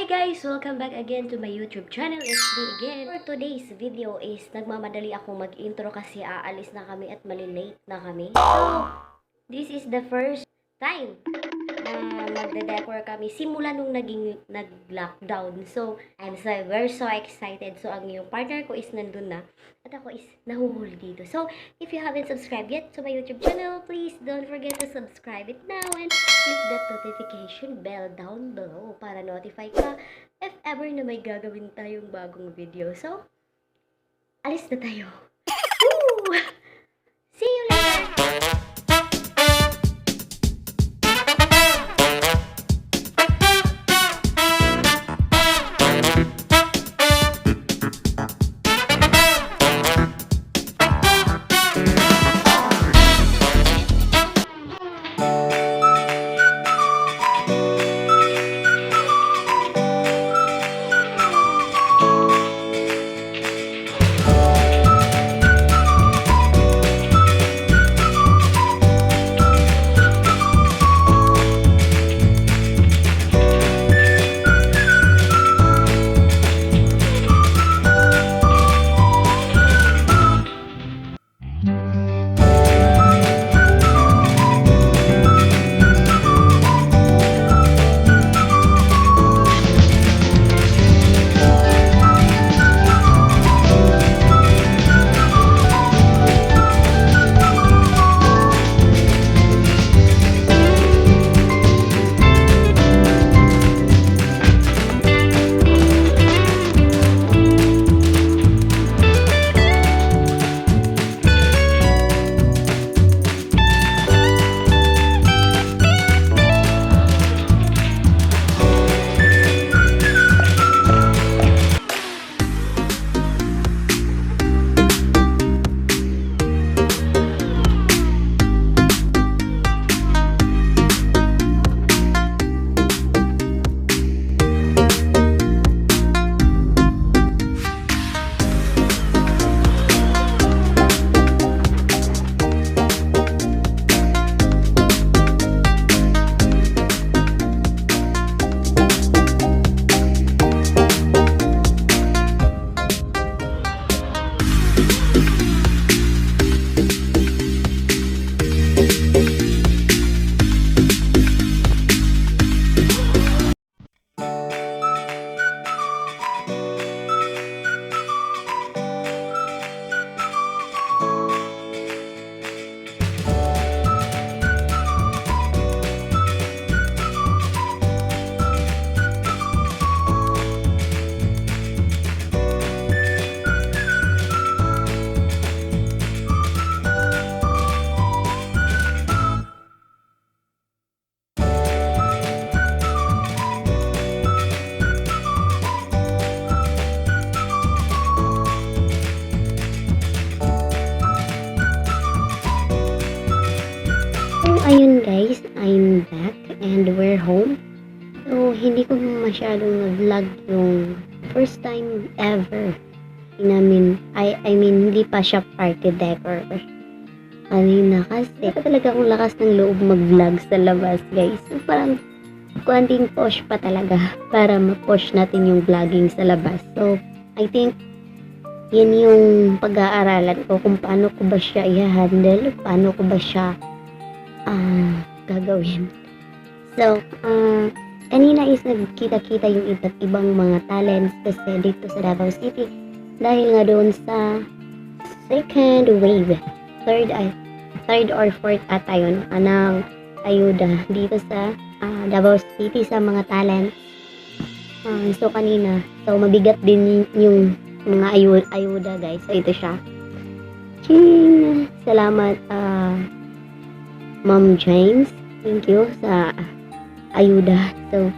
guys! Welcome back again to my YouTube channel. It's me again. For today's video is nagmamadali ako mag-intro kasi aalis na kami at malilate na kami. So, this is the first time na magde-decor kami simula nung nag-lockdown. So, we're so excited. So, ang yung partner ko is nandun na at ako is nahuhuli dito. So, if you haven't subscribed yet to my YouTube channel, please don't forget to subscribe it now and click that notification bell down below para notify ka if ever na may gagawin tayong bagong video. So, alis na tayo. Woo! See you later! Ayun guys, I'm back and we're home. So, hindi ko masyadong nag-vlog yung first time ever namin. I mean, hindi pa siya party decor. Kanina kasi talaga akong lakas ng loob mag-vlog sa labas guys. So, parang konting push pa talaga para ma-push natin yung vlogging sa labas. So, I think yun yung pag-aaralan ko kung paano ko ba siya i-handle, paano ko ba siya gagawin. So, kanina is nagkita-kita yung iba't ibang mga talents kasi dito sa Davao City dahil nga doon sa second wave, third or fourth ata yun, ng ayuda dito sa Davao City sa mga talents. So, kanina, so mabigat din yung mga ayuda guys. So, ito siya. Ching! Salamat, Ma'am James, thank you sa ayuda. So,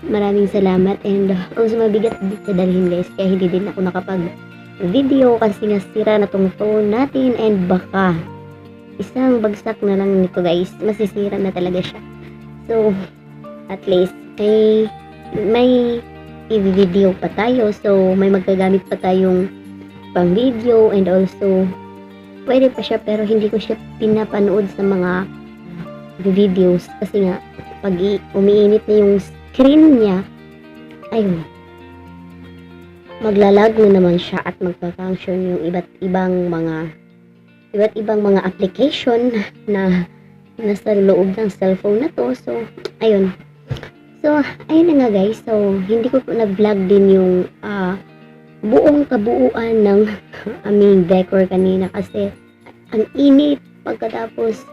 maraming salamat and also mabigat din sa dalhin guys kaya hindi din ako nakapag-video kasi nga sira na tong phone natin and baka isang bagsak na lang nito guys, masisira na talaga siya. So, at least may i-video pa tayo, so may magagamit pa tayong pang video and also pwede pa siya pero hindi ko siya pinapanood sa mga videos kasi nga pag umiinit na yung screen niya ayun, maglalag na naman siya at magpa-function yung iba't ibang mga application na nasa loob ng cellphone na to. So, ayun. So, ayun na nga guys. So, hindi ko po na-vlog din yung buong kabuuan ng aming decor kanina kasi ang init pagkatapos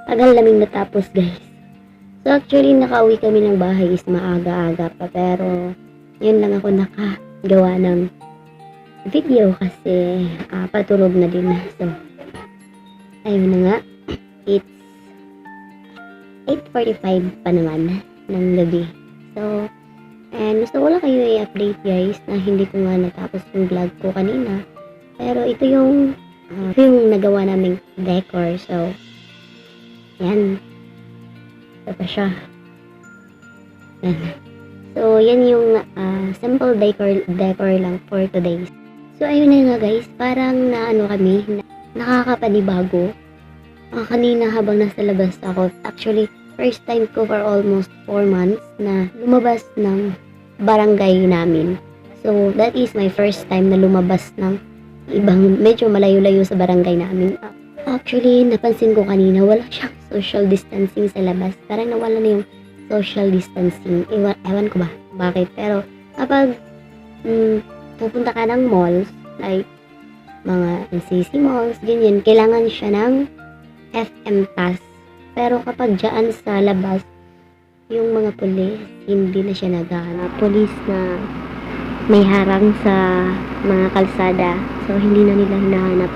tagal naming natapos guys. So, actually, nakauwi kami ng bahay is maaga-aga pa pero yun lang ako nakagawa ng video kasi patulog na din. So, ayun na nga. It's 8:45 pa naman ng gabi. So, and gusto ko lang kayo i-update guys na hindi ko nga natapos yung vlog ko kanina. Pero ito yung nagawa naming decor. So, yan. Ito pa siya. Yan. So, yan yung simple decor lang for today. So, ayun na nga guys. Parang nakakapanibago. Kanina habang nasa labas ako, actually, first time ko for almost 4 months na lumabas ng barangay namin. So, that is my first time na lumabas ng ibang medyo malayo-layo sa barangay namin. Actually, napansin ko kanina, wala siyang social distancing sa labas. Parang nawala na yung social distancing. Ewan ko ba bakit. Pero, kapag pupunta ka ng malls, like mga NCC malls, ganyan, kailangan siya ng FM pass. Pero kapag dyan sa labas, yung mga pulis, hindi na siya naghahanap. Pulis na may harang sa mga kalsada. So, hindi na nila hinahanap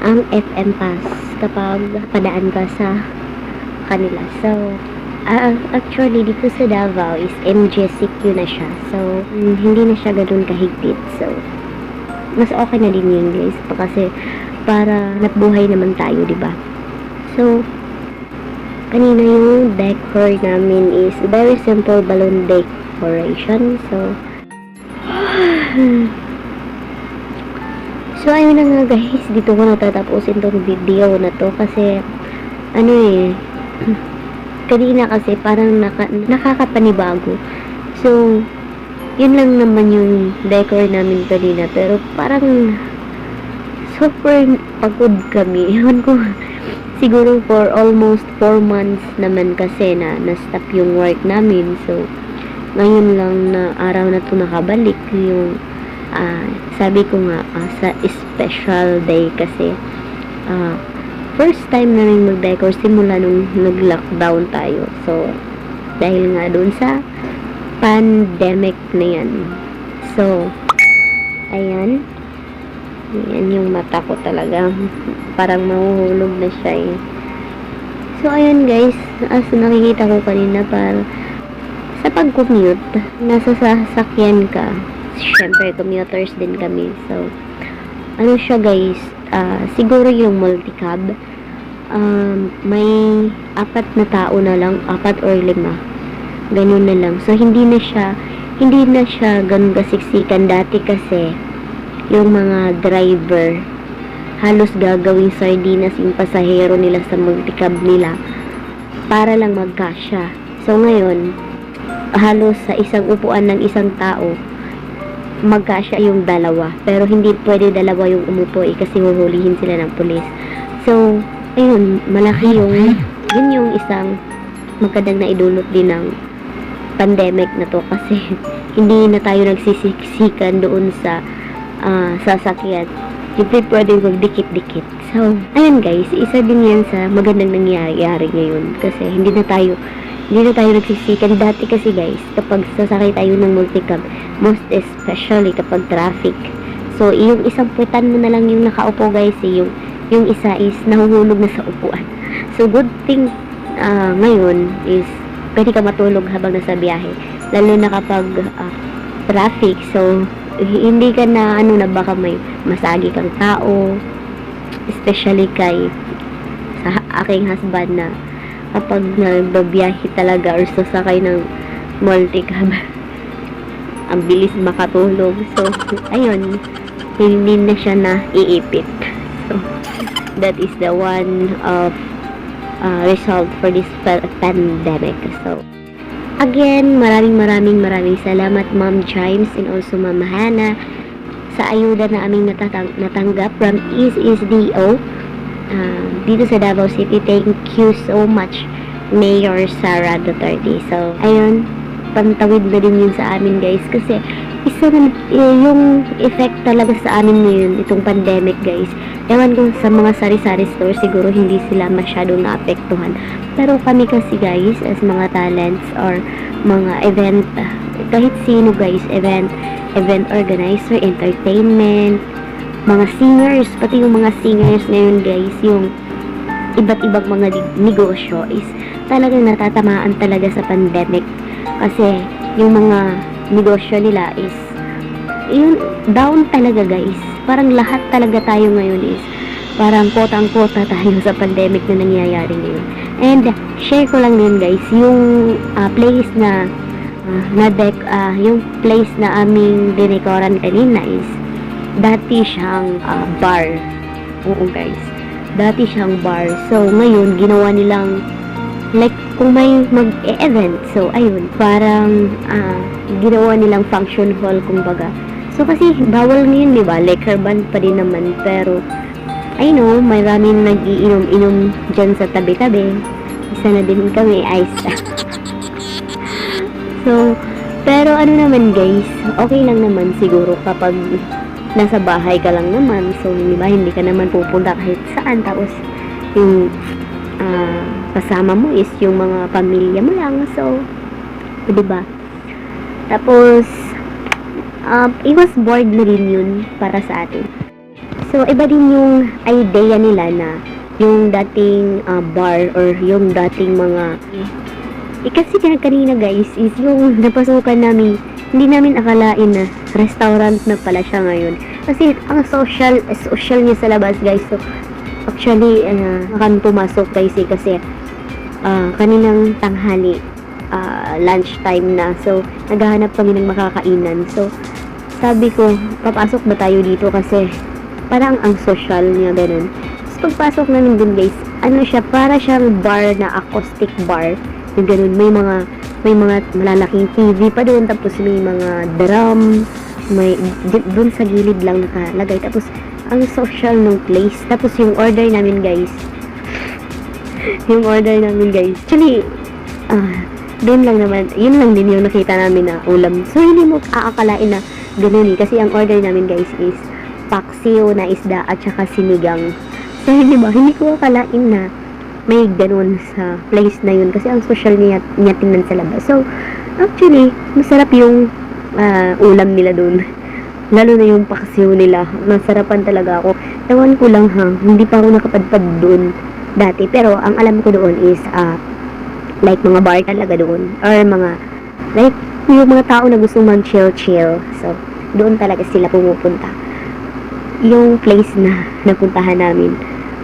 ang FM pass kapag padaan ka sa kanila. So, actually, dito sa Davao is MGCQ na siya. So, hindi na siya ganun kahigpit. So, mas okay na din yun guys. Kasi, para nabuhay naman tayo, diba? So, kanina yung decor namin is very simple balloon decoration. So ayun na nga guys, dito ko natatapusin tong video na to kasi kanina kasi parang nakakapanibago. So, yun lang naman yung decor namin kanina pero parang super pagod kami. Ewan ko. Siguro for almost 4 months naman kasi na-stop yung work namin. So, ngayon lang na araw na to nakabalik yung sabi ko nga sa special day kasi first time namin mag-decor simula nung nag-lockdown tayo. So, dahil nga dun sa pandemic na yan. So, ayan. Yan yung mata ko talaga. Parang mahuhulog na siya eh. So, ayun guys. As nakikita ko kanina parang sa pag-commute, nasa sasakyan ka. Siyempre, commuters din kami. So, ano siya guys? Siguro yung multicab. May 4 na tao na lang. 4 or 5. Ganun na lang. So, hindi na siya ganun kasiksikan dati kasi yung mga driver halos gagawing sardinas yung pasahero nila sa multicab nila para lang magkasya. So ngayon, halos sa isang upuan ng isang tao magkasya yung dalawa. Pero hindi pwede dalawa yung umupo kasi huhulihin sila ng pulis. So, ayun, malaki yun yung isang magandang na idulot din ng pandemic na to kasi hindi na tayo nagsisiksikan doon sa sasakyan. Hindi pwedeng magdikit-dikit. So, ayun guys, isa din yan sa magandang nangyayari ngayon kasi hindi na tayo nagsisikan. Dati kasi guys, kapag sasakay tayo ng multicab, most especially kapag traffic. So, yung isang puwitan mo na lang yung nakaupo guys, yung isa is nahuhulog na sa upuan. So, good thing ngayon is pwede ka matulog habang nasa biyahe. Lalo na kapag traffic. So, hindi ka na baka may masagi kang tao, especially sa aking husband na kapag nagbabiyahe talaga or sasakay ng multicab ang bilis makatulog. So, ayun, hindi na siya na iipit. So, that is the one of result for this pandemic. So, Again, maraming salamat Ma'am Chimes and also Ma'am Hana sa ayuda na aming natanggap from ESDO dito sa Davao City. Thank you so much Mayor Sara Duterte. So, ayun, pantawid na din yun sa amin guys kasi isa na yung effect talaga sa amin ngayon itong pandemic guys. Ewan ko sa mga sari-sari store siguro hindi sila masyadong naapektuhan, pero kami kasi guys as mga talents or mga event, kahit sino guys, event organizer, entertainment, mga singers, pati yung mga singers ngayon guys, yung iba't ibang mga negosyo is talagang natatamaan talaga sa pandemic kasi yung mga negosyo nila is yun, down talaga guys. Parang lahat talaga tayo ngayon is parang kota tayo sa pandemic na nangyayari ngayon. And share ko lang din guys yung place na yung place na aming dinekoran kanina is dati siyang bar. Oo guys, dati siyang bar. So ngayon ginawa nilang like kung may mag-e-event, so ayun, parang ginawa nilang function hall kumbaga. So kasi bawal ngayon, di ba? Liquor ban pa din naman, pero I know, maraming nag-iinom-inom dyan sa tabi-tabi. Isa na din kami, ice. So, pero ano naman guys, okay lang naman siguro kapag nasa bahay ka lang naman. So, di ba, hindi ka naman pupunta kahit saan. Tapos, yung kasama mo is yung mga pamilya mo lang. So, di ba? Tapos, it was board na rin yun para sa atin. So, iba din yung idea nila na yung dating bar or yung dating mga kasi kanina guys is yung napasukan namin, hindi namin akalain na restaurant na pala siya ngayon. Kasi ang social niya sa labas guys. So, actually, kami pumasok guys kasi kaninang tanghali, lunch time na. So, naghahanap kami ng makakainan. So, sabi ko, papasok ba tayo dito kasi parang ang social niya ganun. So, pagpasok namin dun guys, ano siya, para siyang bar na acoustic bar. Yung ganun, may mga malalaking TV pa doon, tapos may mga drum, may doon sa gilid lang nakalagay. Tapos, ang social ng place. Tapos, yung order namin guys, actually, doon lang naman, yun lang din yung nakita namin na ulam. So, hindi mo aakalain na ganun eh. Kasi ang order namin guys is paksiw na isda at saka sinigang. So, hindi ba? Hindi ko akalain na may ganun sa place na yun. Kasi ang social niya tingnan sa labas. So, actually, masarap yung ulam nila doon. Lalo na yung paksiw nila. Masarapan talaga ako. Ewan ko lang ha, hindi pa ako nakapadpad doon dati. Pero, ang alam ko doon is like mga bar talaga doon. Or mga, like, yung mga tao na gustong mag-chill. So, doon talaga sila pumupunta. Yung place na napuntahan namin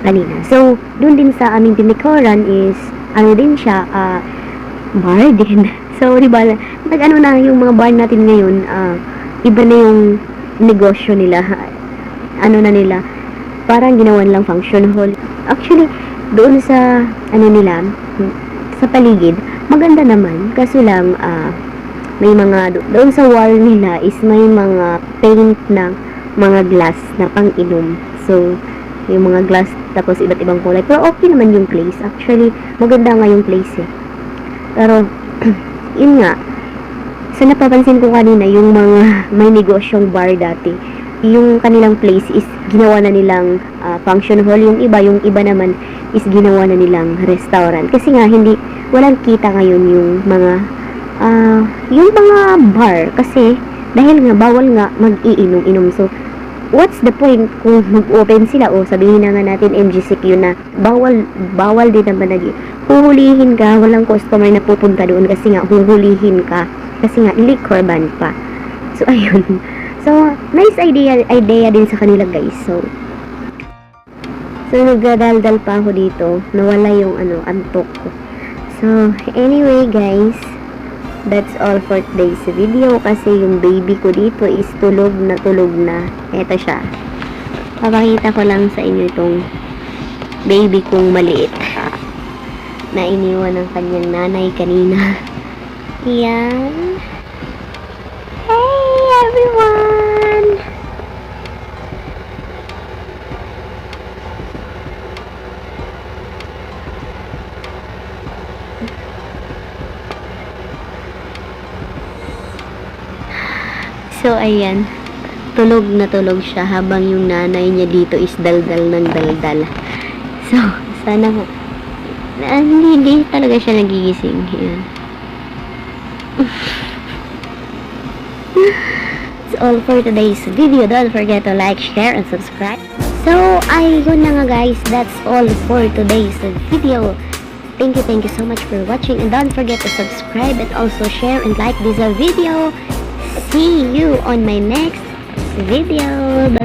kanina. So, doon din sa aming dinikoran is, ano din siya, bar din. So, diba, nag-ano na yung mga bar natin ngayon, iba na yung negosyo nila. Ano na nila, parang ginawan lang function hall. Actually, doon sa, ano nila, sa paligid, maganda naman. Kaso lang, may mga, doon sa wall nila is may mga paint na mga glass na pang-inom. So, yung mga glass, tapos iba't ibang kulay. Pero okay naman yung place. Actually, maganda nga yung place eh. Pero, yun nga, sa napapansin ko kanina, yung mga may negosyong bar dati, yung kanilang place is ginawa na nilang function hall. Yung iba naman is ginawa na nilang restaurant. Kasi nga, walang kita ngayon yung mga bar. Kasi, dahil nga, bawal nga mag-iinom-inom. So, what's the point kung mag-open sila o sabihin na nga natin MGCQ na bawal din naman huhulihin ka, walang customer na pupunta doon kasi nga huhulihin ka kasi nga liquor ban pa. So ayun, so nice idea din sa kanila guys. So nagdadaldal pa ako dito, nawala yung antok ko. So anyway guys, that's all for today's video kasi yung baby ko dito is tulog na. Eto siya. Papakita ko lang sa inyo itong baby kong maliit na iniwan ng kanyang nanay kanina. Yan. Hey everyone! So ayan, tulog na tulog siya habang yung nanay niya dito is daldal ng daldal. So, sana hindi talaga siya nagigising. Yan. That's all for today's video. Don't forget to like, share, and subscribe. So, ayun na nga guys. That's all for today's video. Thank you so much for watching. And don't forget to subscribe and also share and like this video. See you on my next video.